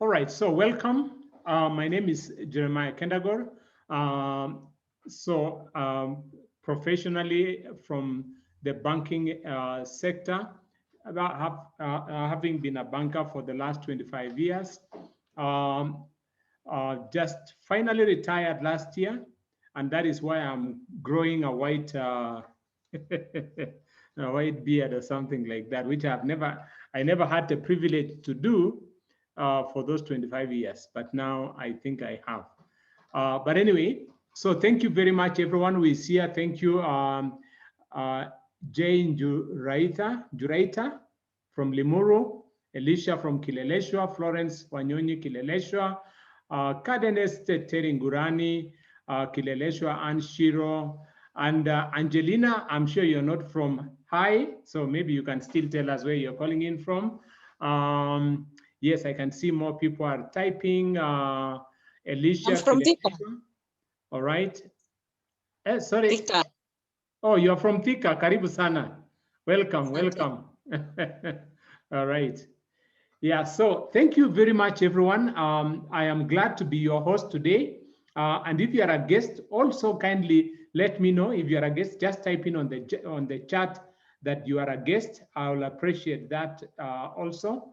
All right, so welcome. My name is Jeremiah Kendagor. Professionally from the banking sector, having been a banker for the last 25 years, just finally retired last year, and that is why I'm growing a white a white beard or something like that, which I never had the privilege to do for those 25 years, but now I think I have. But anyway, so thank you very much, everyone who is here. Thank you, Jane Juraita from Limuru, Elisha from Kileleshwa, Florence Wanyonyi Kileleshwa, Kadenes Teringurani, Kileleshwa, Anshiro, and Angelina. I'm sure you're not from Hi, so maybe you can still tell us where you're calling in from. Yes, I can see more people are typing. Elisha. I'm from Thika. All right. Sorry. Thika. Oh, you're from Thika. Karibu sana. Welcome, welcome. All right. Yeah, so thank you very much, everyone. I am glad to be your host today. And if you are a guest, also kindly let me know. If you are a guest, just type in on the chat that you are a guest. I will appreciate that also.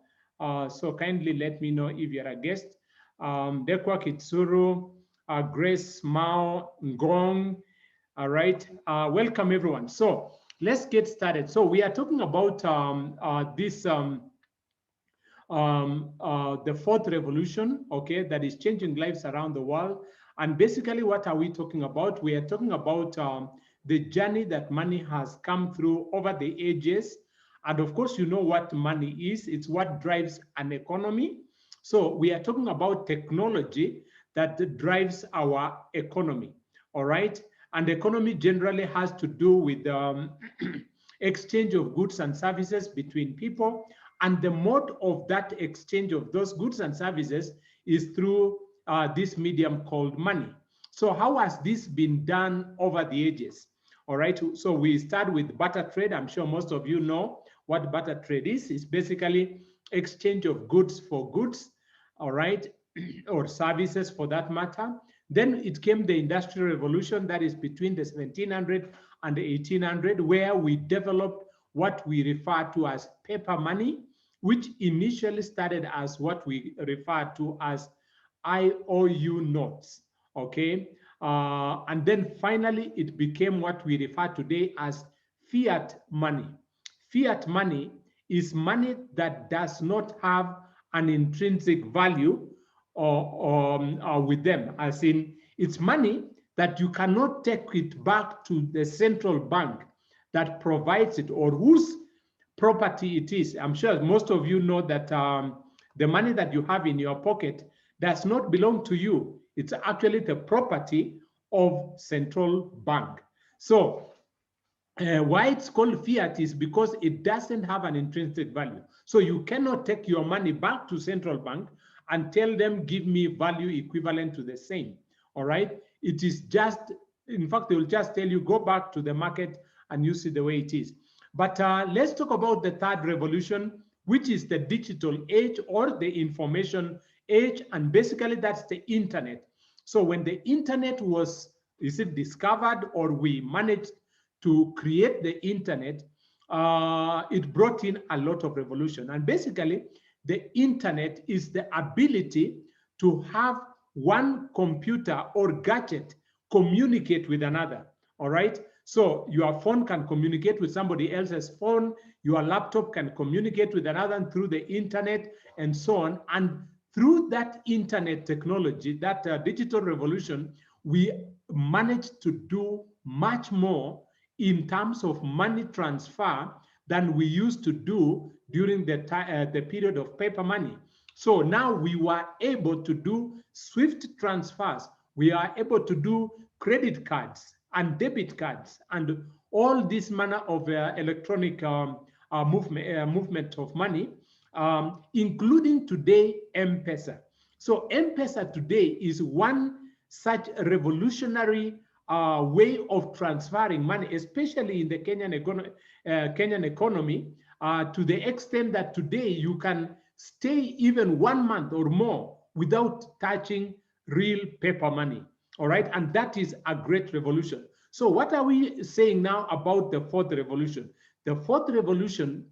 So kindly let me know if you're a guest. Dekwa Kitsuru, Grace Mao, Ngong. All right, welcome everyone. So let's get started. So we are talking about the fourth revolution, okay, that is changing lives around the world. And basically, what are we talking about? We are talking about the journey that money has come through over the ages. And of course, you know what money is. It's what drives an economy. So we are talking about technology that drives our economy, all right? And economy generally has to do with exchange of goods and services between people. And the mode of that exchange of those goods and services is through this medium called money. So how has this been done over the ages? All right, so we start with barter trade. I'm sure most of you know what barter trade is. It's basically exchange of goods for goods, all right, or services for that matter. Then it came the Industrial Revolution, that is between the 1700 and the 1800, where we developed what we refer to as paper money, which initially started as what we refer to as IOU notes, okay? And then finally, it became what we refer today as fiat money. Fiat money is money that does not have an intrinsic value or with them, as in it's money that you cannot take it back to the central bank that provides it or whose property it is. I'm sure most of you know that the money that you have in your pocket does not belong to you. It's actually the property of central bank. So why it's called fiat is because it doesn't have an intrinsic value. So you cannot take your money back to central bank and tell them, give me value equivalent to the same, all right? It is just, in fact, they will just tell you, go back to the market and you see the way it is. But let's talk about the third revolution, which is the digital age or the information age, and basically that's the internet. So when the internet was, is it discovered or we managed to create the internet, it brought in a lot of revolution. And basically, the internet is the ability to have one computer or gadget communicate with another, all right? So your phone can communicate with somebody else's phone, your laptop can communicate with another through the internet and so on. And through that internet technology, that digital revolution, we managed to do much more in terms of money transfer than we used to do during the period of paper money. So now we were able to do swift transfers. We are able to do credit cards and debit cards and all this manner of electronic movement of money, including today M-Pesa. So M-Pesa today is one such revolutionary way of transferring money, especially in the Kenyan economy, to the extent that today you can stay even 1 month or more without touching real paper money. All right, and that is a great revolution. So what are we saying now about the fourth revolution? The fourth revolution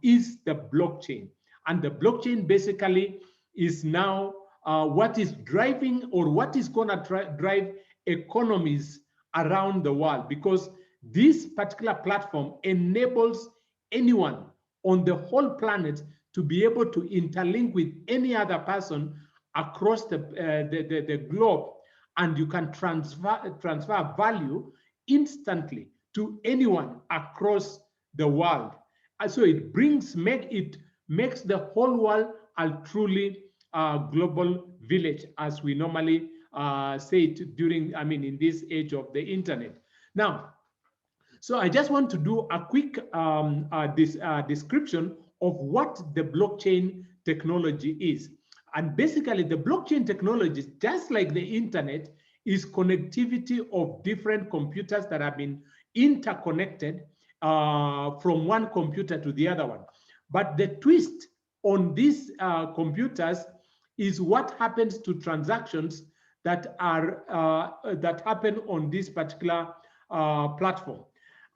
is the blockchain. And the blockchain basically is now what is driving, or what is going to drive economies around the world, because this particular platform enables anyone on the whole planet to be able to interlink with any other person across the globe, and you can transfer value instantly to anyone across the world. And so it makes the whole world a truly global village, as we normally say it during, in this age of the internet. Now, so I just want to do a quick description of what the blockchain technology is. And basically, the blockchain technology, just like the internet, is connectivity of different computers that have been interconnected from one computer to the other one. But the twist on these computers is what happens to transactions that happen on this particular platform.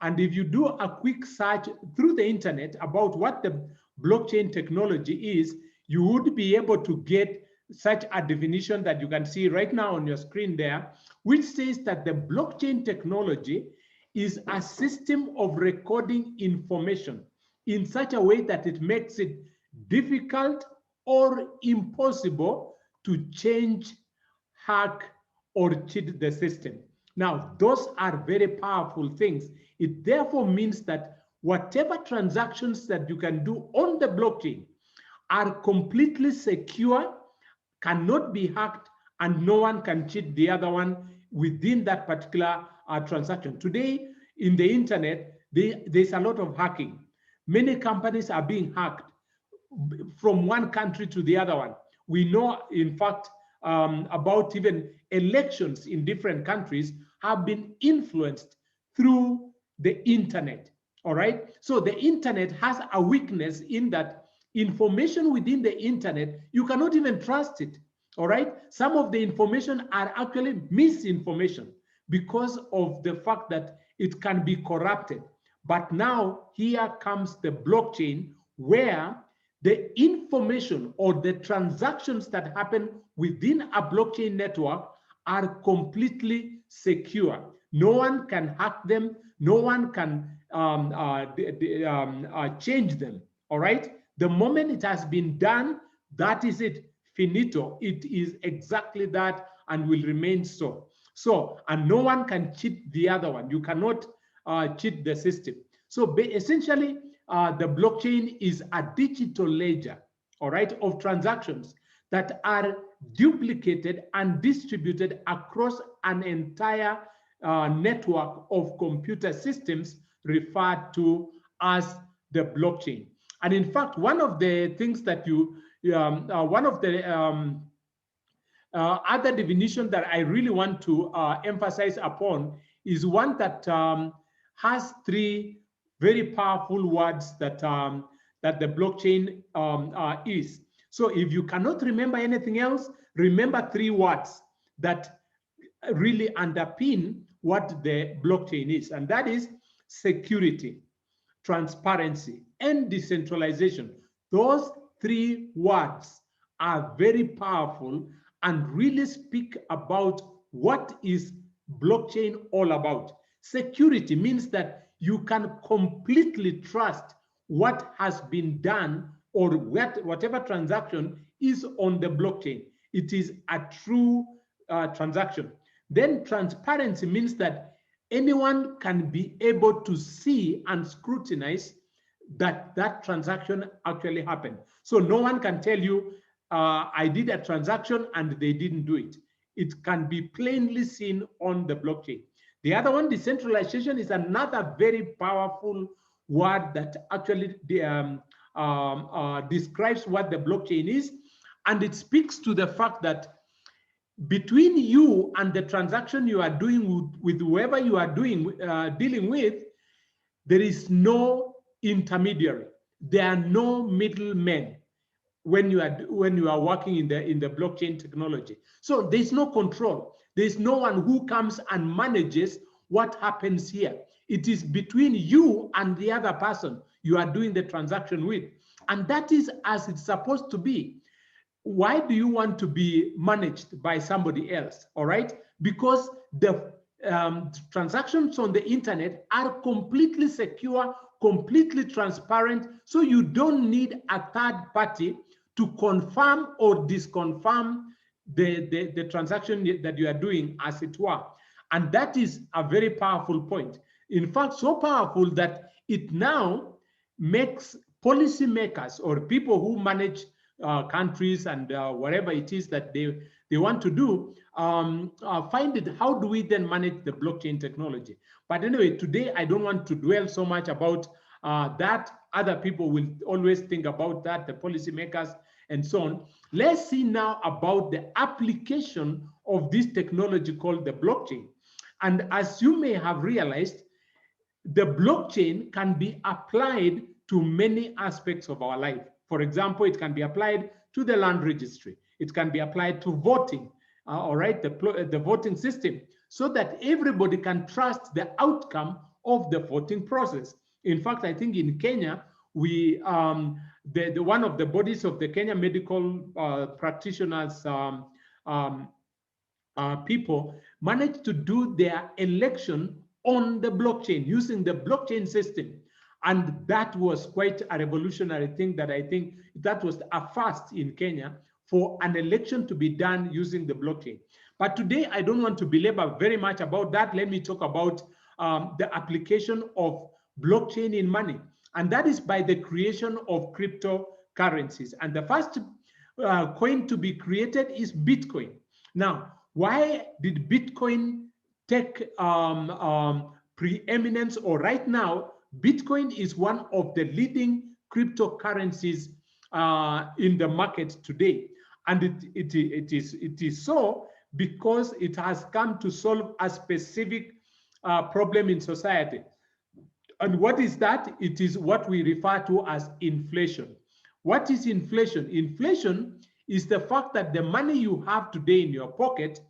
And if you do a quick search through the internet about what the blockchain technology is, you would be able to get such a definition that you can see right now on your screen there, which says that the blockchain technology is a system of recording information in such a way that it makes it difficult or impossible to change, hack, or cheat the system. Now, those are very powerful things. It therefore means that whatever transactions that you can do on the blockchain are completely secure, cannot be hacked, and no one can cheat the other one within that particular transaction. Today, in the internet, there's a lot of hacking. Many companies are being hacked from one country to the other one. We know, in fact, about even elections in different countries have been influenced through the internet. All right. So the internet has a weakness in that information within the internet, you cannot even trust it. All right. Some of the information are actually misinformation because of the fact that it can be corrupted. But now here comes the blockchain, where the information or the transactions that happen within a blockchain network are completely secure. No one can hack them. No one can change them. All right. The moment it has been done, that is it. Finito. It is exactly that and will remain so. So, and no one can cheat the other one. You cannot cheat the system. So essentially, the blockchain is a digital ledger, all right, of transactions that are duplicated and distributed across an entire network of computer systems referred to as the blockchain. And in fact, one of the things that one of the other definition that I really want to emphasize upon is one that has three very powerful words that that the blockchain is. So if you cannot remember anything else, remember three words that really underpin what the blockchain is, and that is security, transparency, and decentralization. Those three words are very powerful and really speak about what is blockchain all about. Security means that you can completely trust what has been done or whatever transaction is on the blockchain. It is a true transaction. Then transparency means that anyone can be able to see and scrutinize that that transaction actually happened. So no one can tell you, I did a transaction and they didn't do it. It can be plainly seen on the blockchain. The other one, decentralization, is another very powerful word that actually describes what the blockchain is. And it speaks to the fact that between you and the transaction you are doing with whoever you are dealing with, there is no intermediary. There are no middlemen. when you are working in the blockchain technology. So there's no control. There's no one who comes and manages what happens here. It is between you and the other person you are doing the transaction with. And that is as it's supposed to be. Why do you want to be managed by somebody else? All right, because the transactions on the internet are completely secure, completely transparent, so you don't need a third party to confirm or disconfirm the transaction that you are doing, as it were. And that is a very powerful point. In fact, so powerful that it now makes policymakers or people who manage countries and whatever it is that they want to do, find it, how do we then manage the blockchain technology? But anyway, today I don't want to dwell so much about that. Other people will always think about that, the policymakers and so on. Let's see now about the application of this technology called the blockchain. And as you may have realized, the blockchain can be applied to many aspects of our life. For example, it can be applied to the land registry. It can be applied to voting, all right, the voting system, so that everybody can trust the outcome of the voting process. In fact, I think in Kenya, we one of the bodies of the Kenya medical practitioners people managed to do their election on the blockchain, using the blockchain system. And that was quite a revolutionary thing, that I think that was a first in Kenya for an election to be done using the blockchain. But today, I don't want to belabor very much about that. Let me talk about the application of blockchain in money. And that is by the creation of cryptocurrencies. And the first coin to be created is Bitcoin. Now, why did Bitcoin take preeminence? Or right now, Bitcoin is one of the leading cryptocurrencies in the market today. And it is so because it has come to solve a specific problem in society. And what is that? It is what we refer to as inflation. What is inflation? Inflation is the fact that the money you have today in your pocket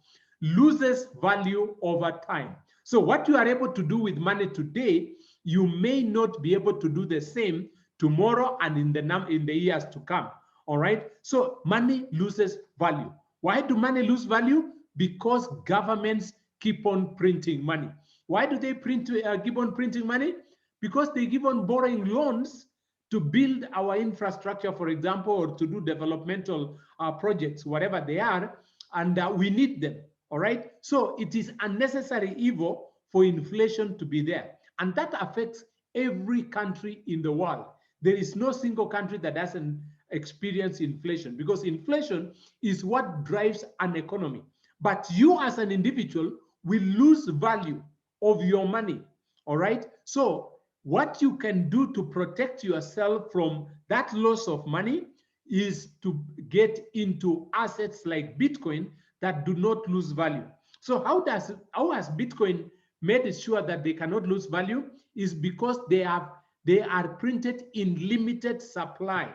loses value over time. So what you are able to do with money today, you may not be able to do the same tomorrow and in the years to come. All right. So money loses value. Why do money lose value? Because governments keep on printing money. Why do they keep on printing money? Because they keep on borrowing loans to build our infrastructure, for example, or to do developmental projects, whatever they are, and we need them. All right. So it is unnecessary evil for inflation to be there, and that affects every country in the world. There is no single country that doesn't experience inflation, because inflation is what drives an economy. But you as an individual will lose value of your money. All right. So what you can do to protect yourself from that loss of money is to get into assets like Bitcoin that do not lose value. So how has Bitcoin made it sure that they cannot lose value? Is because they are printed in limited supply.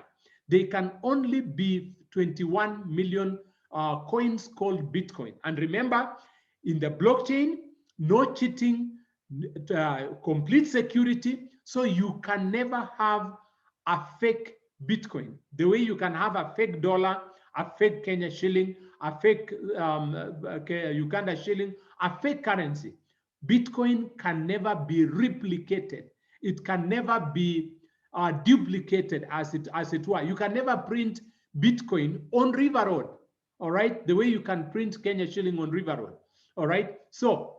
They can only be 21 million coins called Bitcoin. And remember, in the blockchain, no cheating, complete security. So you can never have a fake Bitcoin. The way you can have a fake dollar, a fake Kenya shilling, a fake Uganda shilling, a fake currency. Bitcoin can never be replicated. It can never be duplicated, as it were. You can never print Bitcoin on River Road, all right? The way you can print Kenya shilling on River Road, all right? So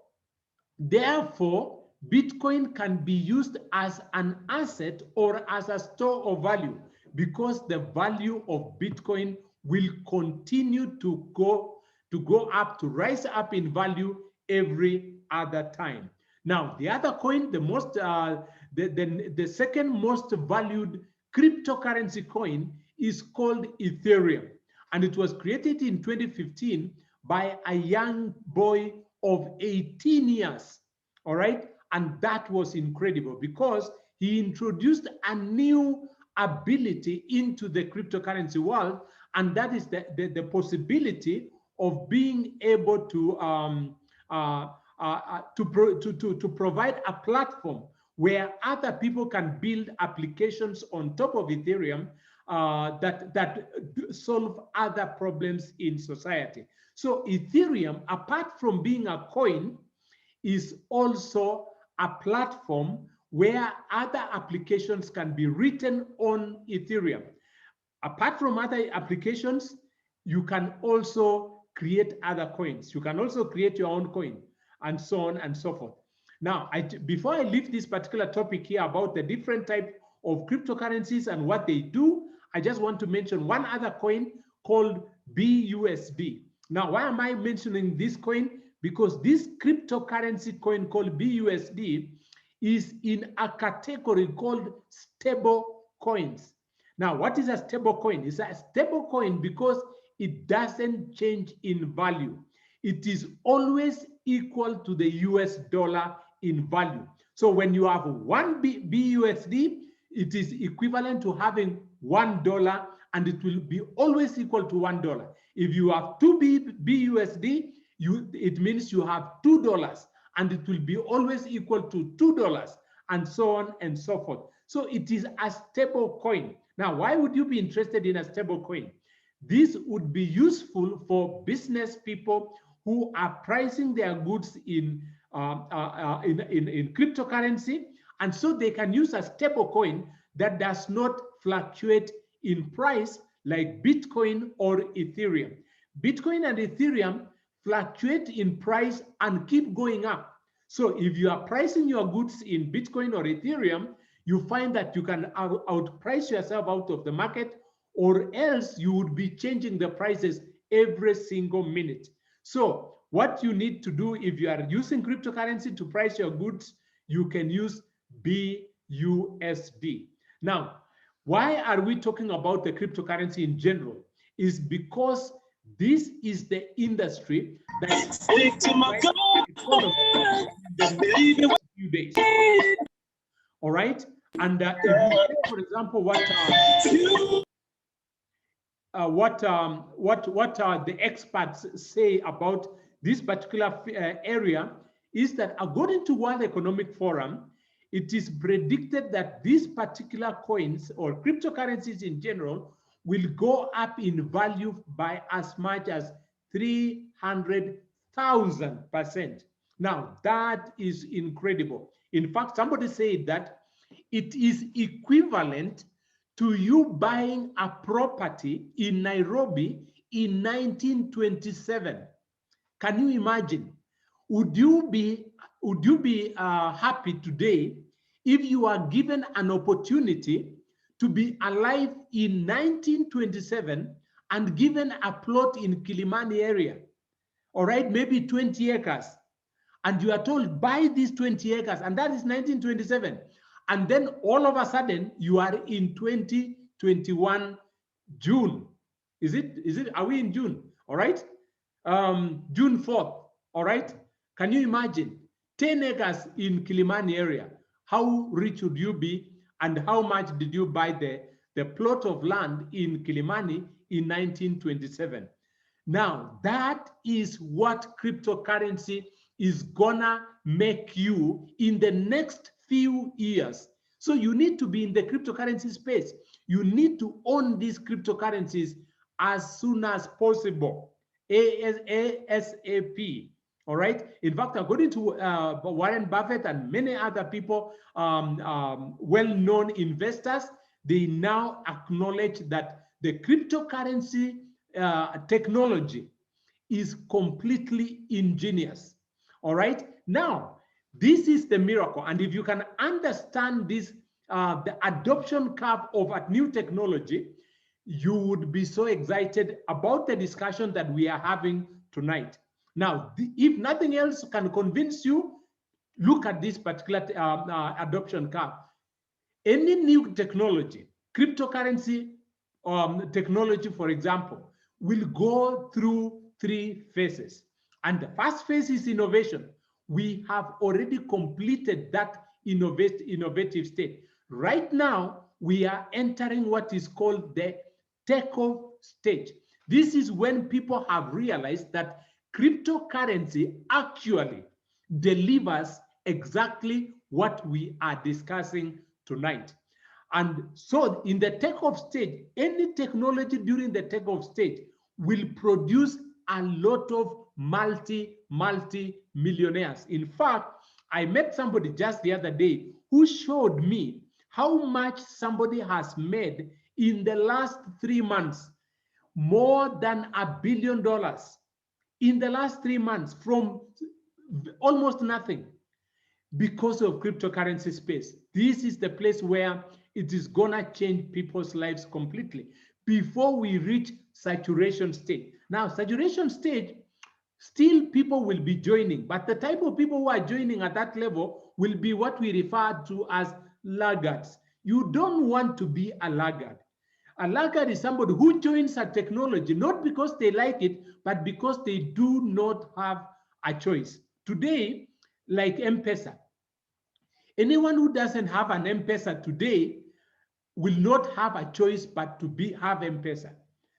therefore, Bitcoin can be used as an asset or as a store of value, because the value of Bitcoin will continue to go up, to rise up in value every other time. Now, the other coin, the second most valued cryptocurrency coin is called Ethereum. And it was created in 2015 by a young boy of 18 years. All right. And that was incredible because he introduced a new ability into the cryptocurrency world, and that is the possibility of being able to provide a platform where other people can build applications on top of Ethereum that solve other problems in society. So Ethereum, apart from being a coin, is also a platform where other applications can be written on Ethereum. Apart from other applications, you can also create other coins. You can also create your own coin, and so on and so forth. Now, before I leave this particular topic here about the different types of cryptocurrencies and what they do, I just want to mention one other coin called BUSD. Now, why am I mentioning this coin? Because this cryptocurrency coin called BUSD is in a category called stable coins. Now, what is a stable coin? It's a stable coin because it doesn't change in value. It is always equal to the US dollar in value. So when you have one BUSD, it is equivalent to having $1, and it will be always equal to $1. If you have two BUSD, it means you have $2, and it will be always equal to $2, and so on and so forth. So it is a stable coin. Now, why would you be interested in a stable coin? This would be useful for business people who are pricing their goods in cryptocurrency, and so they can use a stable coin that does not fluctuate in price like Bitcoin or Ethereum. Bitcoin and Ethereum fluctuate in price and keep going up. So if you are pricing your goods in Bitcoin or Ethereum, you find that you can outprice yourself out of the market, or else you would be changing the prices every single minute. So what you need to do if you are using cryptocurrency to price your goods, you can use BUSD. Now, why are we talking about the cryptocurrency in general? Is because this is the industry that is going to drive the economy in the next few days. All right, and if you take, for example, what the experts say about this particular area, is that according to World Economic Forum, it is predicted that these particular coins or cryptocurrencies in general will go up in value by as much as 300,000%. Now, that is incredible. In fact, somebody said that it is equivalent to you buying a property in Nairobi in 1927. Can you imagine? Would you be happy today if you are given an opportunity to be alive in 1927 and given a plot in Kilimani area, all right, maybe 20 acres, and you are told buy these 20 acres, and that is 1927, and then all of a sudden you are in 2021 June. Are we in June? All right, June 4th. All right, can you imagine 10 acres in Kilimani area? How rich would you be, and how much did you buy the plot of land in Kilimani in 1927? Now, that is what cryptocurrency is gonna make you in the next few years. So you need to be in the cryptocurrency space. You need to own these cryptocurrencies as soon as possible, ASAP. All right. In fact, according to Warren Buffett and many other people, well-known investors, they now acknowledge that the cryptocurrency technology is completely ingenious. All right. Now, this is the miracle. And if you can understand this, the adoption curve of a new technology, you would be so excited about the discussion that we are having tonight. Now, if nothing else can convince you, look at this particular adoption curve. Any new technology, cryptocurrency technology, for example, will go through 3 phases. And the first phase is innovation. We have already completed that innovative state. Right now, we are entering what is called the takeoff stage. This is when people have realized that cryptocurrency actually delivers exactly what we are discussing tonight. And so in the takeoff stage, any technology during the takeoff stage will produce a lot of multi-millionaires. In fact, I met somebody just the other day who showed me how much somebody has made in the last 3 months, more than $1 billion in the last 3 months from almost nothing, because of cryptocurrency space. This is the place where it is gonna change people's lives completely before we reach saturation state. Now, saturation stage, still people will be joining, but the type of people who are joining at that level will be what we refer to as laggards. You don't want to be a laggard. A laggard is somebody who joins a technology not because they like it, but because they do not have a choice. Today, like M-Pesa, anyone who doesn't have an M-Pesa today will not have a choice but to have M-Pesa.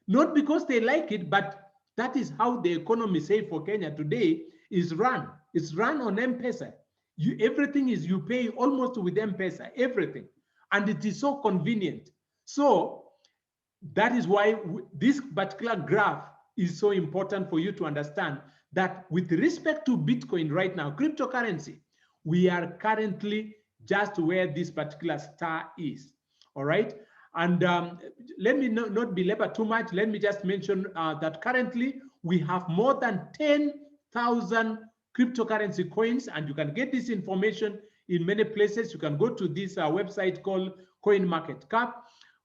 Not because they like it, but that is how the economy, say for Kenya today, is run. It's run on M-Pesa. Everything is, you pay almost with M-Pesa, everything. And it is so convenient. So that is why this particular graph is so important for you to understand that with respect to Bitcoin right now, cryptocurrency, we are currently just where this particular star is. All right. And let me not belabor too much. Let me just mention that currently we have more than 10,000 cryptocurrency coins, and you can get this information in many places. You can go to this website called CoinMarketCap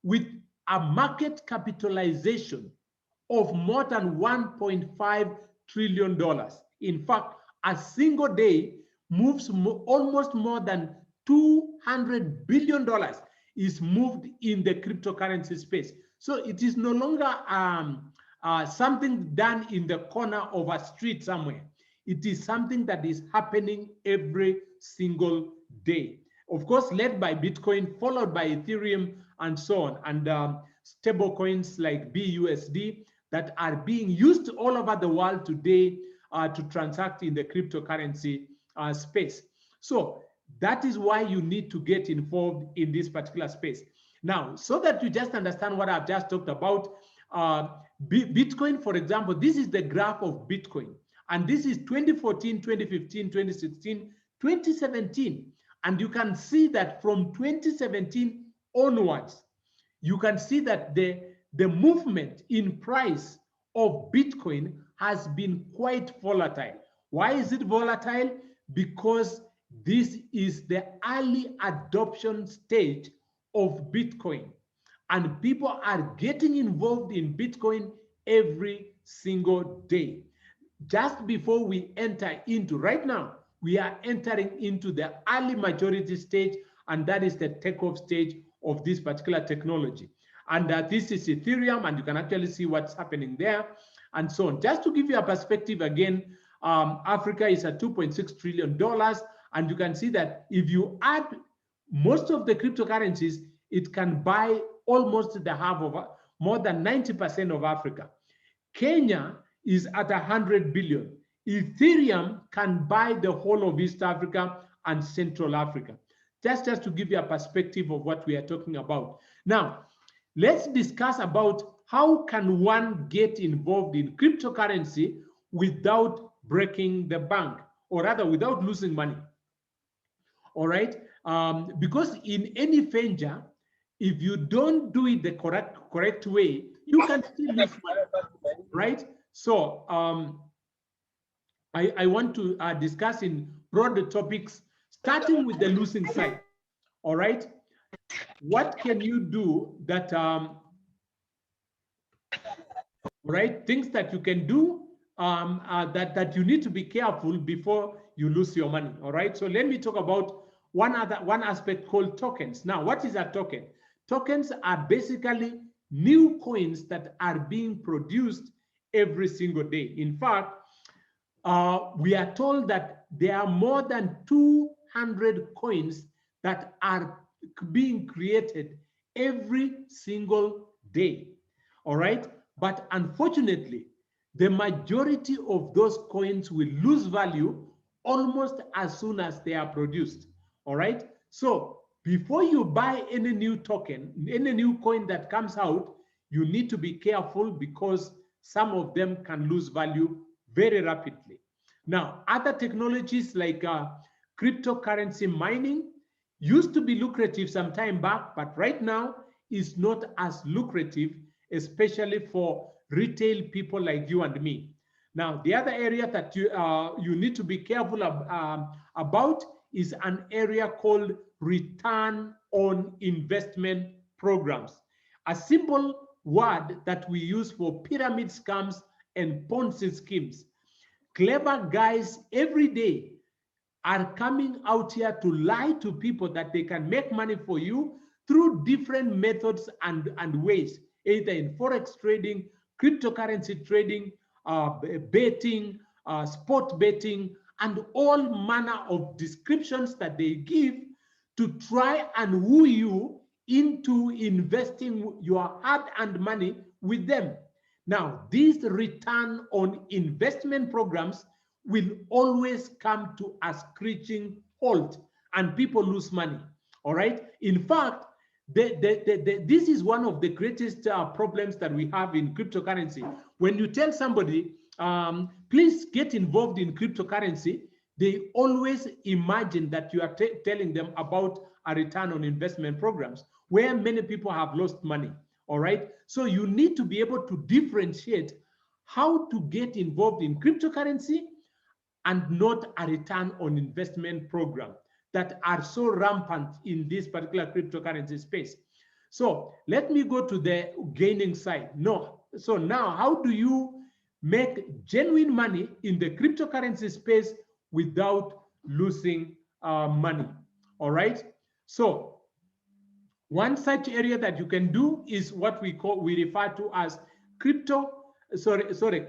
with a market capitalization of more than $1.5 trillion. In fact, a single day moves almost more than $200 billion is moved in the cryptocurrency space. So it is no longer something done in the corner of a street somewhere. It is something that is happening every single day. Of course, led by Bitcoin, followed by Ethereum, and so on, and stable coins like BUSD that are being used all over the world today to transact in the cryptocurrency space. So that is why you need to get involved in this particular space. Now, so that you just understand what I've just talked about, Bitcoin, for example, this is the graph of Bitcoin. And this is 2014, 2015, 2016, 2017. And you can see that from 2017 onwards, you can see that the movement in price of Bitcoin has been quite volatile. Why is it volatile? Because this is the early adoption stage of Bitcoin, and people are getting involved in Bitcoin every single day. Just before we enter into, right now, we are entering into the early majority stage, and that is the takeoff stage of this particular technology. And this is Ethereum, and you can actually see what's happening there, and so on. Just to give you a perspective again, Africa is at $2.6 trillion, and you can see that if you add most of the cryptocurrencies, it can buy almost the half of, more than 90% of Africa. Kenya is at 100 billion. Ethereum can buy the whole of East Africa and Central Africa. Just to give you a perspective of what we are talking about. Now, let's discuss about how can one get involved in cryptocurrency without breaking the bank, or rather without losing money. All right, because in any venture, if you don't do it the correct way, you can still lose money, right? So I want to discuss in broader topics, starting with the losing side. All right, what can you do that right, things that you can do that you need to be careful before you lose your money. All right, so let me talk about one aspect called tokens. Now, what is a token? Tokens are basically new coins that are being produced every single day. In fact, we are told that there are more than 200 coins that are being created every single day. All right. But unfortunately, the majority of those coins will lose value almost as soon as they are produced. All right. So before you buy any new token, any new coin that comes out, you need to be careful because some of them can lose value very rapidly. Now, other technologies like cryptocurrency mining used to be lucrative some time back, but right now is not as lucrative, especially for retail people like you and me. Now, the other area that you need to be careful about is an area called return on investment programs, a simple word that we use for pyramid scams and Ponzi schemes. Clever guys every day are coming out here to lie to people that they can make money for you through different methods and ways, either in forex trading, cryptocurrency trading, betting, sport betting, and all manner of descriptions that they give to try and woo you into investing your hard-earned money with them. Now, these return on investment programs will always come to a screeching halt and people lose money. All right. In fact, this is one of the greatest problems that we have in cryptocurrency. When you tell somebody, please get involved in cryptocurrency, they always imagine that you are telling them about a return on investment programs where many people have lost money. All right. So you need to be able to differentiate how to get involved in cryptocurrency and not a return on investment program that are so rampant in this particular cryptocurrency space. So let me go to the gaining side. No. So now, how do you make genuine money in the cryptocurrency space without losing money? All right. So one such area that you can do is what we refer to as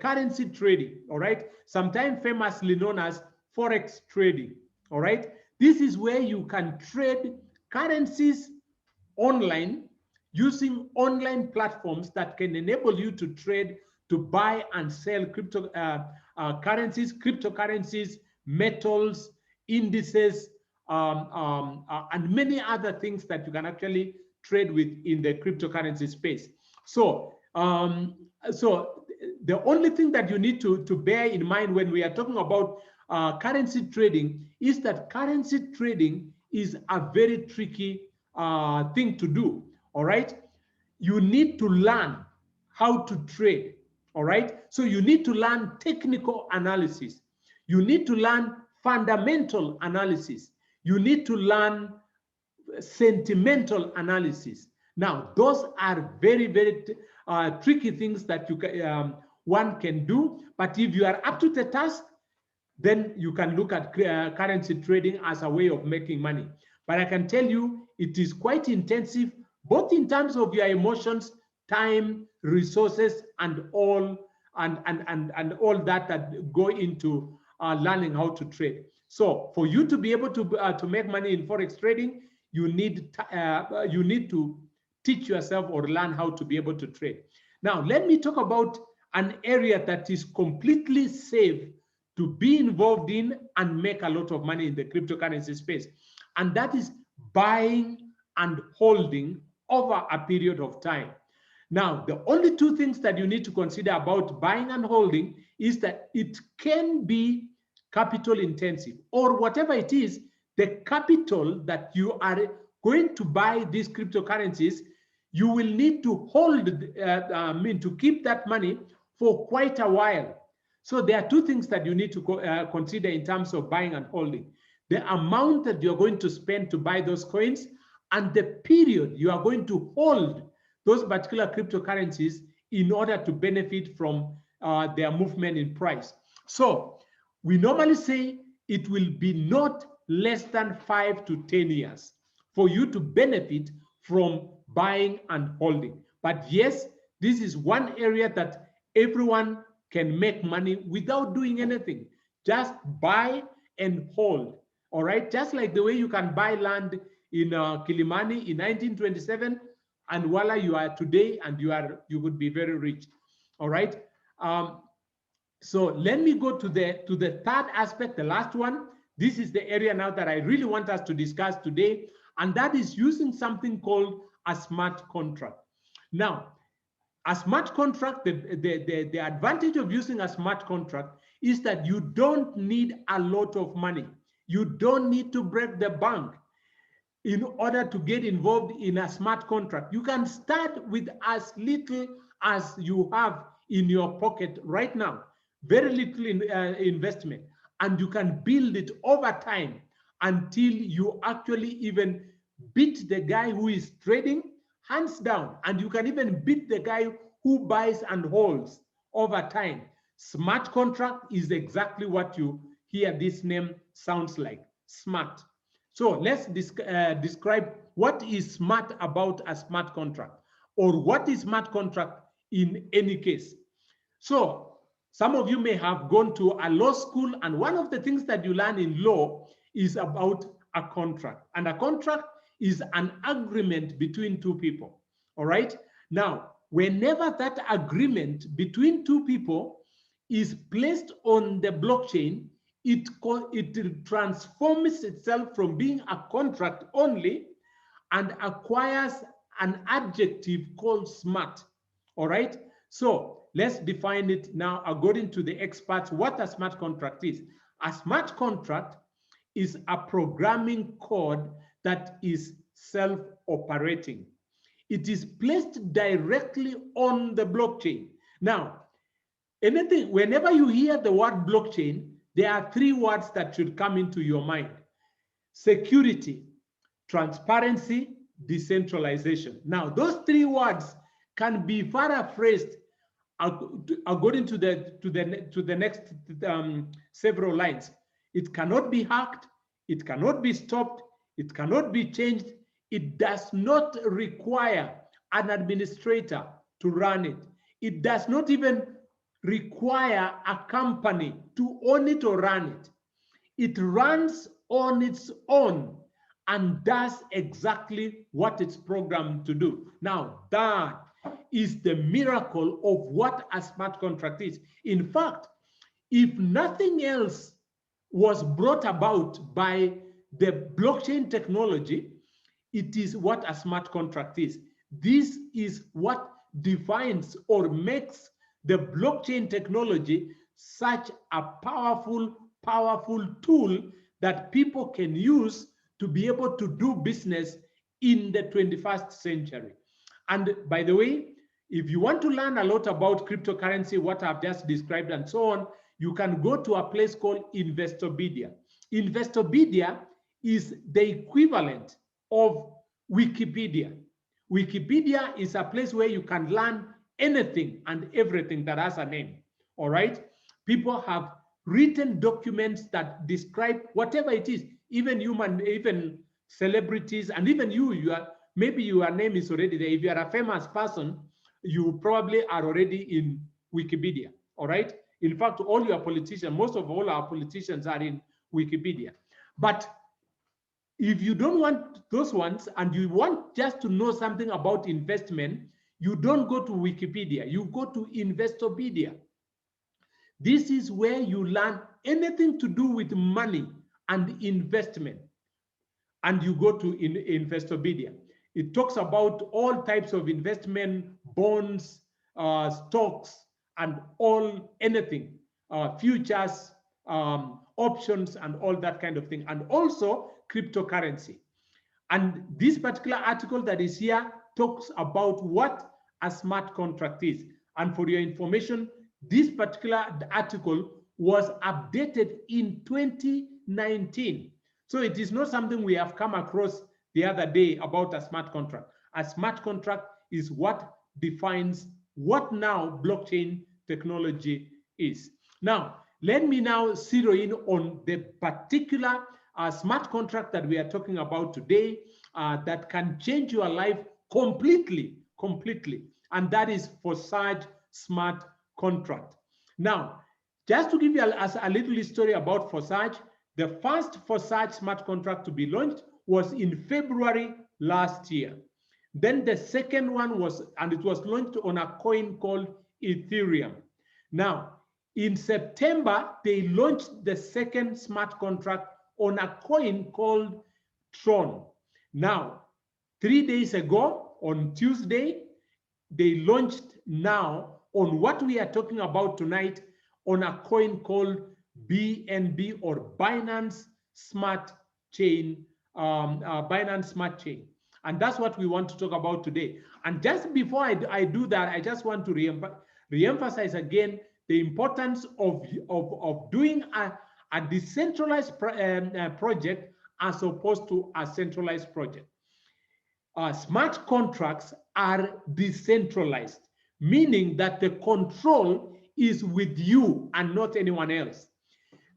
currency trading. All right, sometimes famously known as forex trading. All right, this is where you can trade currencies online using online platforms that can enable you to trade, to buy and sell cryptocurrencies, metals, indices, and many other things that you can actually trade with in the cryptocurrency space. So, so the only thing that you need to bear in mind when we are talking about currency trading is that currency trading is a very tricky thing to do. All right, you need to learn how to trade. All right, so you need to learn technical analysis, you need to learn fundamental analysis, you need to learn sentimental analysis. Now, those are very, very tricky things that one can do. But if you are up to the task, then you can look at currency trading as a way of making money. But I can tell you, it is quite intensive, both in terms of your emotions, time, resources, and all all that go into learning how to trade. So for you to be able to make money in forex trading, you need to teach yourself or learn how to be able to trade. Now, let me talk about an area that is completely safe to be involved in and make a lot of money in the cryptocurrency space. And that is buying and holding over a period of time. Now, the only two things that you need to consider about buying and holding is that it can be capital intensive, or whatever it is, the capital that you are going to buy these cryptocurrencies, you will need to hold, to keep that money for quite a while. So there are two things that you need to consider in terms of buying and holding: the amount that you're going to spend to buy those coins and the period you are going to hold those particular cryptocurrencies in order to benefit from their movement in price. So we normally say it will be not less than 5 to 10 years for you to benefit from buying and holding. But yes, this is one area that everyone can make money without doing anything. Just buy and hold. All right, just like the way you can buy land in Kilimani in 1927 and voila, you are today, and you would be very rich. All right. So let me go to the third aspect, the last one. This is the area now that I really want us to discuss today, and that is using something called a smart contract. Now, a smart contract, the advantage of using a smart contract is that you don't need a lot of money. You don't need to break the bank in order to get involved in a smart contract. You can start with as little as you have in your pocket right now, very little investment, and you can build it over time until you actually even beat the guy who is trading hands down, and you can even beat the guy who buys and holds over time. Smart contract is exactly what you hear this name sounds like, smart. So let's describe what is smart about a smart contract, or what is smart contract in any case. So some of you may have gone to a law school, and one of the things that you learn in law is about a contract. And a contract is an agreement between two people. All right. Now, whenever that agreement between two people is placed on the blockchain, it transforms itself from being a contract only and acquires an adjective called smart. All right. So let's define it now according to the experts what a smart contract is. A smart contract is a programming code that is self-operating. It is placed directly on the blockchain. Now, whenever you hear the word blockchain, there are three words that should come into your mind: security, transparency, decentralization. Now, those three words can be paraphrased according to the next several lines. It cannot be hacked, it cannot be stopped, it cannot be changed, it does not require an administrator to run it. It does not even require a company to own it or run it. It runs on its own and does exactly what it's programmed to do. Now, that is the miracle of what a smart contract is. In fact, if nothing else was brought about by the blockchain technology, it is what a smart contract is. This is what defines or makes the blockchain technology such a powerful tool that people can use to be able to do business in the 21st century. And by the way, if you want to learn a lot about cryptocurrency, what I've just described and so on, you can go to a place called Investopedia. Investopedia is the equivalent of Wikipedia. Wikipedia is a place where you can learn anything and everything that has a name. All right. People have written documents that describe whatever it is, even celebrities, and even maybe your name is already there. If you are a famous person, you probably are already in Wikipedia. All right. In fact, all your politicians, most of all our politicians are in Wikipedia. But if you don't want those ones and you want just to know something about investment, you don't go to Wikipedia, you go to Investopedia. This is where you learn anything to do with money and investment. And you go to Investopedia. It talks about all types of investment, bonds, stocks, and anything, futures, options, and all that kind of thing, and also cryptocurrency. And this particular article that is here talks about what a smart contract is. And for your information, this particular article was updated in 2019. So it is not something we have come across the other day about a smart contract. A smart contract is what defines what now blockchain technology is. Now, let me now zero in on the particular smart contract that we are talking about today that can change your life completely. And that is Forsage smart contract. Now, just to give you a little history about Forsage, the first Forsage smart contract to be launched was in February last year. Then the second one was, and it was launched on a coin called Ethereum. Now, in September, they launched the second smart contract on a coin called Tron. Now, 3 days ago, on Tuesday, they launched now on what we are talking about tonight on a coin called BNB, or Binance Smart Chain, Binance Smart Chain. And that's what we want to talk about today. And just before I do that, I just want to re-emphasize again the importance of doing a decentralized project as opposed to a centralized project. Smart contracts are decentralized, meaning that the control is with you and not anyone else.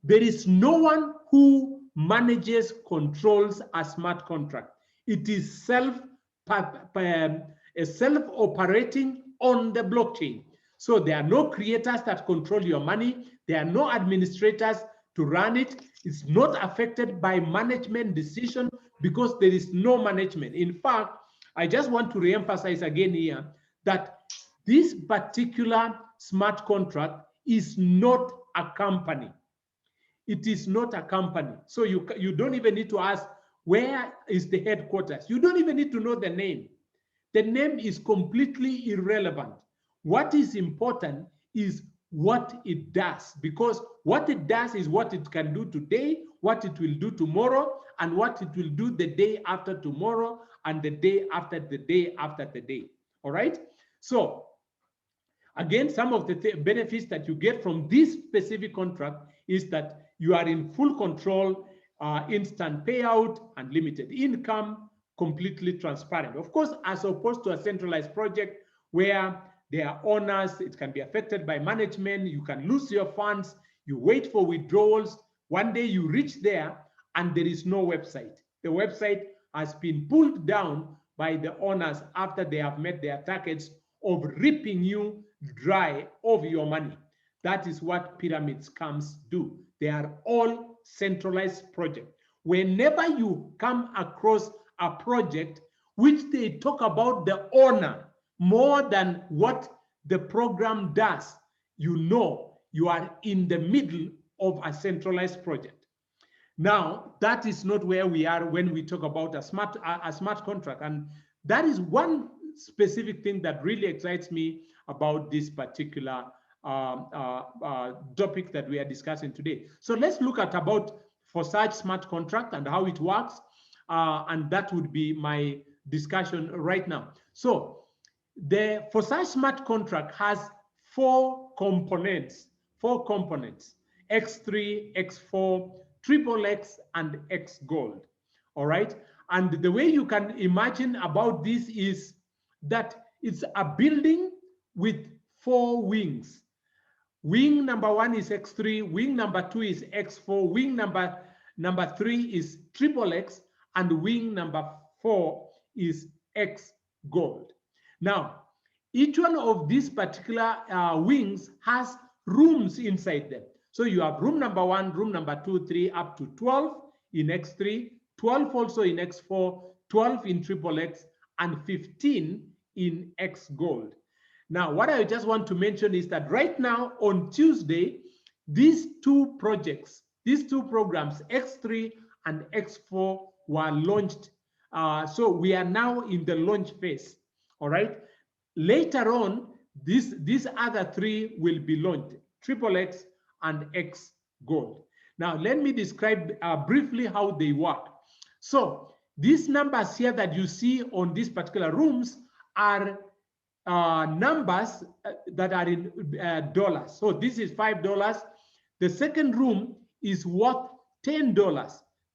There is no one who manages, controls a smart contract. It is self-operating on the blockchain. So there are no creators that control your money. There are no administrators to run it. It's not affected by management decision because there is no management. In fact, I just want to reemphasize again here that this particular smart contract is not a company. It is not a company. So you don't even need to ask, where is the headquarters? You don't even need to know the name. The name is completely irrelevant. What is important is what it does, because what it does is what it can do today, what it will do tomorrow, and what it will do the day after tomorrow, and the day after the day after the day. All right? So again, some of the benefits that you get from this specific contract is that you are in full control, instant payout, unlimited income, completely transparent. Of course, as opposed to a centralized project where there are owners, it can be affected by management, you can lose your funds, you wait for withdrawals, one day you reach there and there is no website. The website has been pulled down by the owners after they have met their targets of ripping you dry of your money. That is what pyramid scams do. They are all centralized projects. Whenever you come across a project which they talk about the owner more than what the program does, you know you are in the middle of a centralized project. Now, that is not where we are when we talk about a smart contract. And that is one specific thing that really excites me about this particular topic that we are discussing today. So let's look at about Forsage smart contract and how it works. And that would be my discussion right now. So the Forsage smart contract has four components, X3, X4, XXX, and X gold. All right. And the way you can imagine about this is that it's a building with four wings. Wing number one is X3, wing number two is X4, wing number three is XXX, and wing number four is X gold. Now, each one of these particular wings has rooms inside them. So you have room number one, room number two, three, up to 12 in X3, 12 also in X4, 12 in XXX, and 15 in X gold. Now, what I just want to mention is that right now on Tuesday, these two projects, these two programs, X3 and X4, were launched. So we are now in the launch phase. All right. Later on, these other three will be launched, XXX and X gold. Now, let me describe briefly how they work. So these numbers here that you see on these particular rooms are numbers that are in dollars. So this is $5. The second room is worth $10.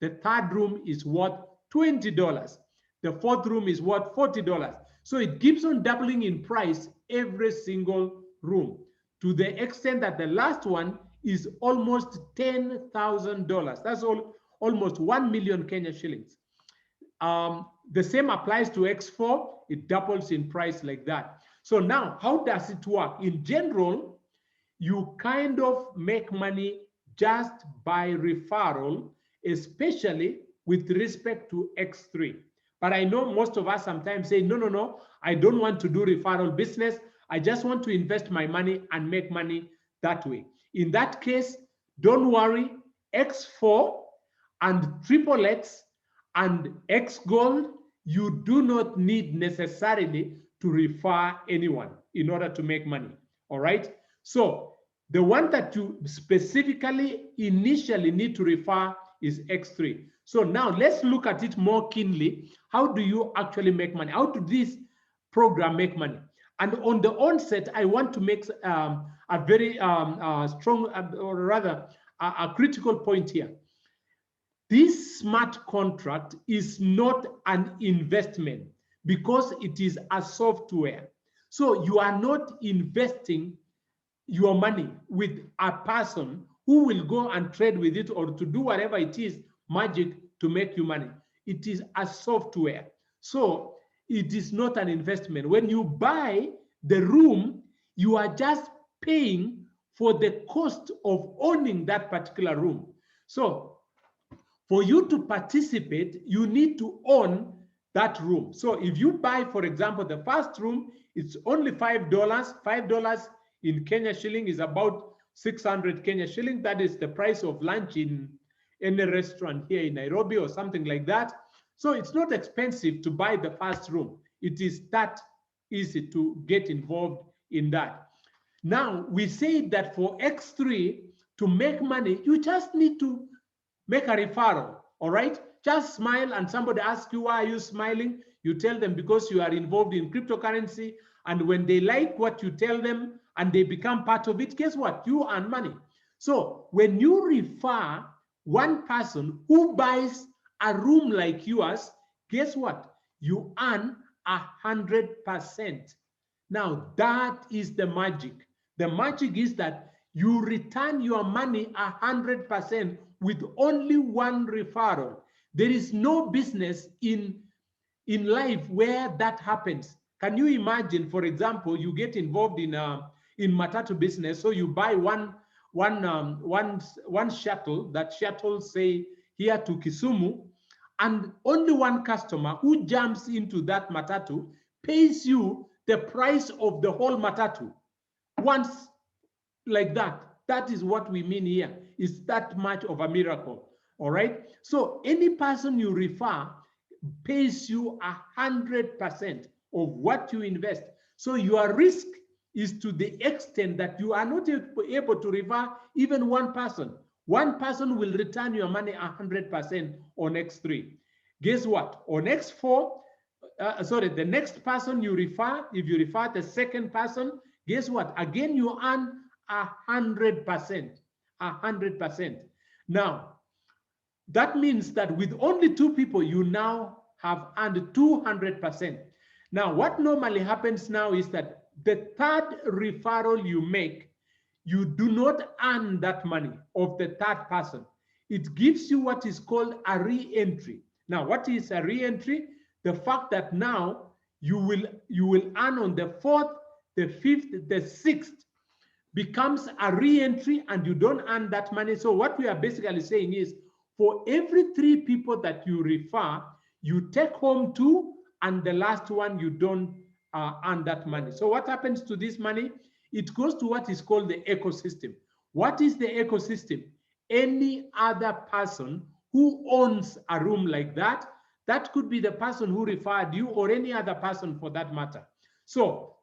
The third room is worth $20. The fourth room is worth $40. So it keeps on doubling in price every single room, to the extent that the last one is almost $10,000. That's almost 1 million Kenya shillings. The same applies to X4. It doubles in price like that. So now, how does it work? In general, you kind of make money just by referral, especially with respect to X3. But I know most of us sometimes say, no, no, no, I don't want to do referral business. I just want to invest my money and make money that way. In that case, don't worry, X4 and triple X and X Gold, you do not need necessarily to refer anyone in order to make money. All right. So the one that you specifically initially need to refer is X3. So now let's look at it more keenly. How do you actually make money? How do this program make money? And on the onset, I want to make a very strong, or rather a critical point here. This smart contract is not an investment because it is a software. So you are not investing your money with a person who will go and trade with it or to do whatever it is, magic to make you money. It is a software. So it is not an investment. When you buy the room, you are just paying for the cost of owning that particular room. So for you to participate, you need to own that room. So if you buy, for example, the first room, it's only $5. $5 in Kenya shilling is about 600 Kenya shilling. That is the price of lunch in any restaurant here in Nairobi or something like that. So it's not expensive to buy the first room. It is that easy to get involved in that. Now, we say that for X3 to make money, you just need to make a referral, all right? Just smile and somebody asks you, why are you smiling? You tell them because you are involved in cryptocurrency, and when they like what you tell them and they become part of it, guess what? You earn money. So when you refer one person who buys a room like yours, guess what? You earn 100%. Now that is the magic. The magic is that you return your money 100% with only one referral. There is no business in life where that happens. Can you imagine, for example, you get involved in matatu business, so you buy one shuttle, that shuttle say here to Kisumu, and only one customer who jumps into that matatu pays you the price of the whole matatu once, like that. That is what we mean here. It's that much of a miracle. All right. So any person you refer pays you 100% of what you invest. So your risk is to the extent that you are not able to refer even one person. One person will return your money 100% on X3. Guess what? On X4, the next person you refer, if you refer the second person, guess what? Again, you earn 100%. 100%. Now, that means that with only two people, you now have earned 200%. Now, what normally happens now is that the third referral you make, you do not earn that money of the third person. It gives you what is called a re-entry. Now, what is a re-entry? The fact that now you will earn on the fourth, the fifth, the sixth becomes a re-entry, and you don't earn that money. So what we are basically saying is, for every 3 people that you refer, you take home 2, and the last one you don't earn that money. So what happens to this money? It goes to what is called the ecosystem. What is the ecosystem? Any other person who owns a room like that, that could be the person who referred you or any other person for that matter. So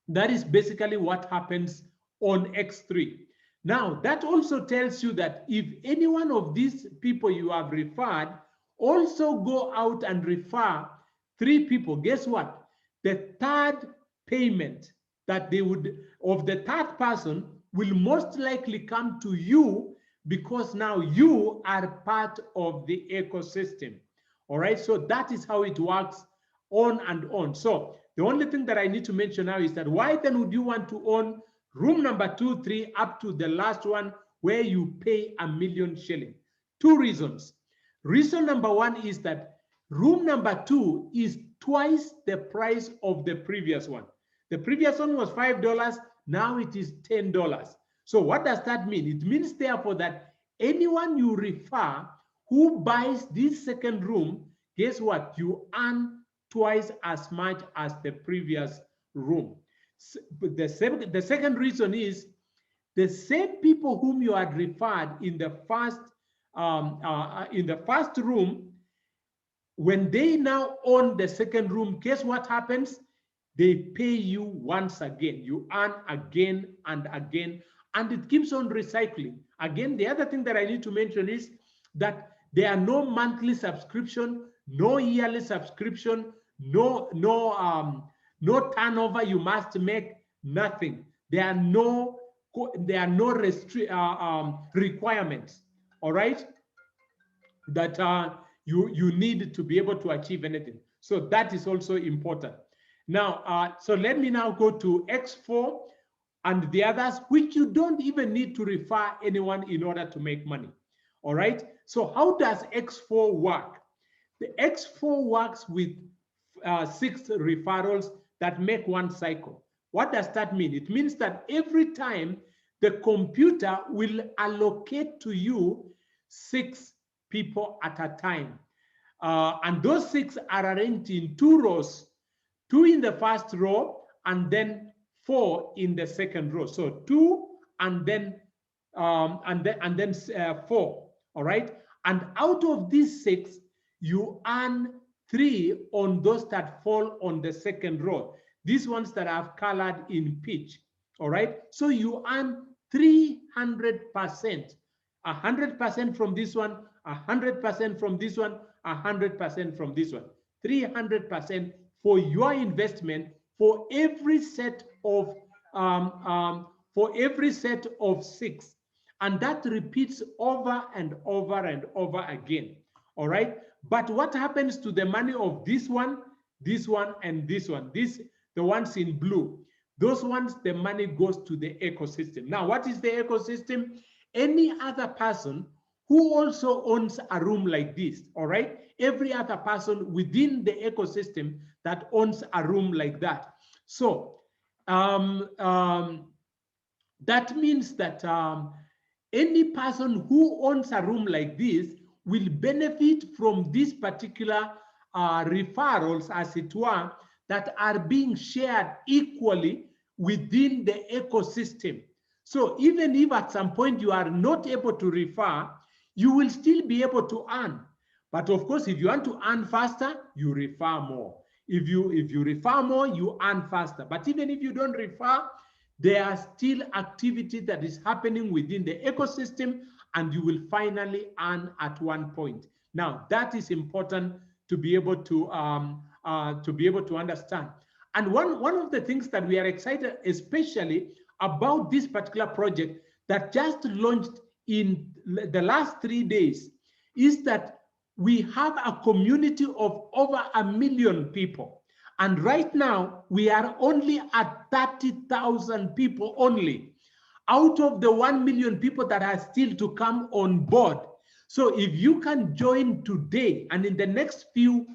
that is basically what happens on X3. Now, that also tells you that if any one of these people you have referred also go out and refer 3 people, guess what? The third payment that they would, of the third person, will most likely come to you, because now you are part of the ecosystem. All right, so that is how it works on and on. So the only thing that I need to mention now is that why then would you want to own room number 2, 3, up to the last one where you pay $1 million shilling? 2 reasons. Reason number 1 is that room number 2 is twice the price of the previous one. The previous one was $5, now it is $10. So what does that mean? It means therefore that anyone you refer who buys this second room, guess what? You earn twice as much as the previous room. The second reason is the same people whom you had referred in the first room, when they now own the second room, guess what happens? They pay you once again. You earn again and again, and it keeps on recycling. Again, the other thing that I need to mention is that there are no monthly subscription, no yearly subscription, no turnover you must make, nothing. There are no requirements, all right, that you need to be able to achieve anything. So that is also important. Now, so let me now go to X4 and the others, which you don't even need to refer anyone in order to make money. All right. So how does X4 work? The X4 works with 6 referrals that make one cycle. What does that mean? It means that every time the computer will allocate to you 6 people at a time. And those 6 are arranged in 2 rows, 2 in the first row and then 4 in the second row. So 2 and then 4. All right. And out of these 6, you earn 3 on those that fall on the second row. These ones that I've colored in peach. All right. So you earn 300%. 100% from this one, 100% from this one, 100% from this one. 300% for your investment for every set of 6, and that repeats over and over and over again. All right. But what happens to the money of this one, and this one? The ones in blue. Those ones, the money goes to the ecosystem. Now, what is the ecosystem? Any other person who also owns a room like this, all right? Every other person within the ecosystem that owns a room like that. So that means that any person who owns a room like this will benefit from these particular referrals, as it were, that are being shared equally within the ecosystem. So even if at some point you are not able to refer, you will still be able to earn. But of course, if you want to earn faster, you refer more. If you refer more, you earn faster. But even if you don't refer, there are still activity that is happening within the ecosystem, and you will finally earn at one point. Now, that is important to be able to understand. And one of the things that we are excited, especially about this particular project that just launched in the last 3 days, is that we have a community of over 1 million people. And right now, we are only at 30,000 people only out of the 1 million people that are still to come on board. So if you can join today, and in the next few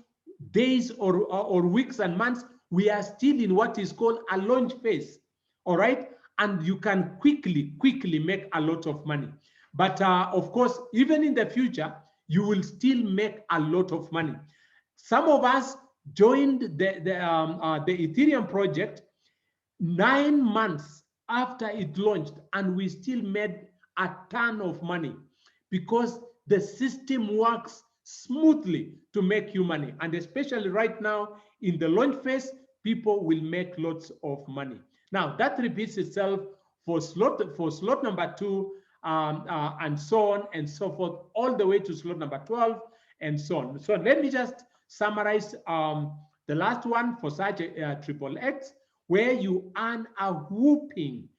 days or weeks and months, we are still in what is called a launch phase, all right? And you can quickly make a lot of money. But of course, even in the future, you will still make a lot of money. Some of us joined the Ethereum project 9 months after it launched, and we still made a ton of money because the system works smoothly to make you money. And especially right now in the launch phase, people will make lots of money. Now that repeats itself for slot number 2, and so on and so forth, all the way to slot number 12 and so on. So let me just summarize the last one, Forsage XXX, where you earn a whooping